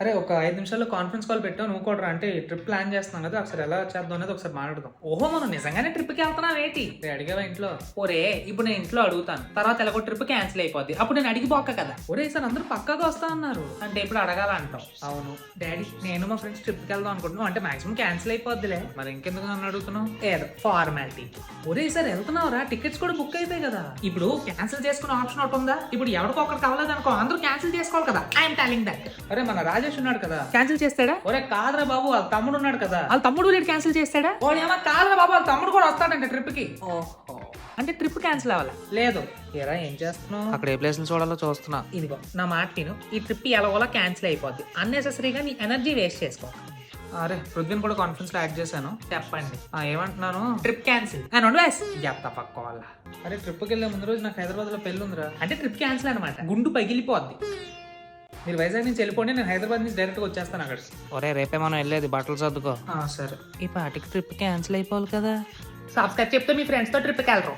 అరే ఒక 5 నిమిషాల్లో కాన్ఫరెన్స్ కాల్ పెట్టావు నువ్వు కూడా రా. అంటే ట్రిప్ ప్లాన్ చేస్తున్నాం కదా, ఒకసారి ఎలా చేద్దాం అనేది ఒకసారి మాట్లాడదాం. ఓహో మనం నిజంగానే ట్రిప్కి వెళ్తున్నాం ఏంటి? రే అడిగావా ఇంట్లో? ఒరే ఇప్పుడు నేను ఇంట్లో అడుగుతాను, తర్వాత ఎలాగో ట్రిప్ క్యాన్సిల్ అయిపోద్ది, అప్పుడు నేను అడిగిపోక కదా. ఒరే సార్ అందరూ పక్కాగా వస్తా అన్నారు. అంటే ఇప్పుడు అడగాలంటావు? అవును. డాడీ నేను మా ఫ్రెండ్స్ ట్రిప్కి వెళ్దాం అనుకుంటున్నాం, అంటే మాక్సిమం క్యాన్సిల్ అయిపోద్దిలే. మరి ఇంకెందుకు నన్ను అడుగుతున్నావు? ఏదో ఫార్మాలిటీ. ఒరే సార్ వెళ్తున్నావురా, టికెట్స్ కూడా బుక్ అయిపోయి కదా. ఇప్పుడు క్యాన్సిల్ చేసుకునే ఆప్షన్ ఒకటి ఉందా? ఇప్పుడు ఎవరికో ఒకరికి అవ్వలేదనుకో అందరూ క్యాన్సిల్ చేసుకోవాలి కదా. I'm telling that. అరే మన రాజేష్ ఉన్నాడు కదా. క్యాన్సిల్ చేస్తాడా? ఒరే కాదురా బాబు, వాళ్ళ తమ్ముడు ఉన్నాడు కదా. వాళ్ళ తమ్ముడు లేడు క్యాన్సిల్ చేస్తాడా? ఏమో కాదురా బాబు, వాళ్ళ తమ్ముడు కూడా వస్తాడంటే ట్రిప్ కి. ఓహో, అంటే ట్రిప్ క్యాన్సిల్ అవ్వాలా? లేదు. ఏరా ఏం చేస్తున్నావు? అక్కడ ఏ ప్లేస్ చూడాలో చూస్తున్నా. ఇదిగో నా మాట విను, ఈ ట్రిప్ ఎలాగోలా క్యాన్సిల్ అయిపోద్ది, అన్నెసెసరీగా నీ ఎనర్జీ వేస్ట్ చేసుకో. అరే పృథ్వీని కూడా కాన్ఫరెన్స్ లో యాడ్ చేశాను. చెప్పండి. ఏమంటున్నాను? ట్రిప్ క్యాన్సిల్ అని ఉండవేస్ చెప్తా పక్కోవాల. అరే ట్రిప్కి వెళ్ళే ముందు రోజు నాకు హైదరాబాద్ లో పెళ్లి ఉందిరా. అంటే ట్రిప్ క్యాన్సిల్ అనమాట, గుండు పగిలిపోద్ది. మీరు వైజాగ్ నుంచి వెళ్ళిపోండి, నేను హైదరాబాద్ నుంచి డైరెక్ట్ గా వచ్చేస్తాను అక్కడ. ఒరే రేపే మనం వెళ్ళేది, బట్టలు సర్దుకో. సరే. ఈ పాటికి ట్రిప్ క్యాన్సిల్ అయిపోవాలి కదా. సబ్స్క్రైబ్ చెప్తే మీ ఫ్రెండ్స్ తో ట్రిప్కి వెళ్ళరు.